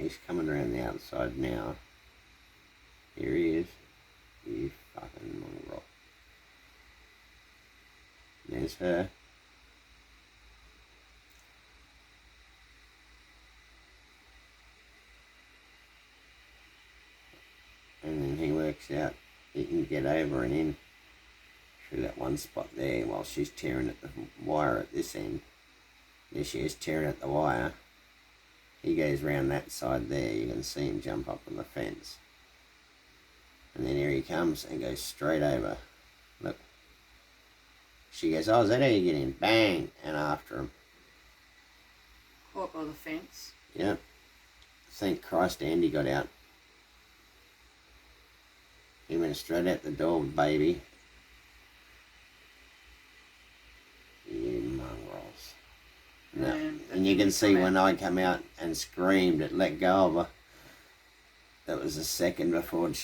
he's coming around the outside now. Here he is. You fucking mongrel. There's her. And then he works out he can get over and in through that one spot there while she's tearing at the wire at this end. There she is tearing at the wire. He goes round that side there. You can see him jump up on the fence. And then here he comes and goes straight over. Look. She goes, oh, is that how you get in? Bang! And after him. Caught by the fence. Yep. Thank Christ Andy got out. He went straight out the door, baby. You mongrels. No. And you can see when I come out and screamed, it let go of her. That was a second before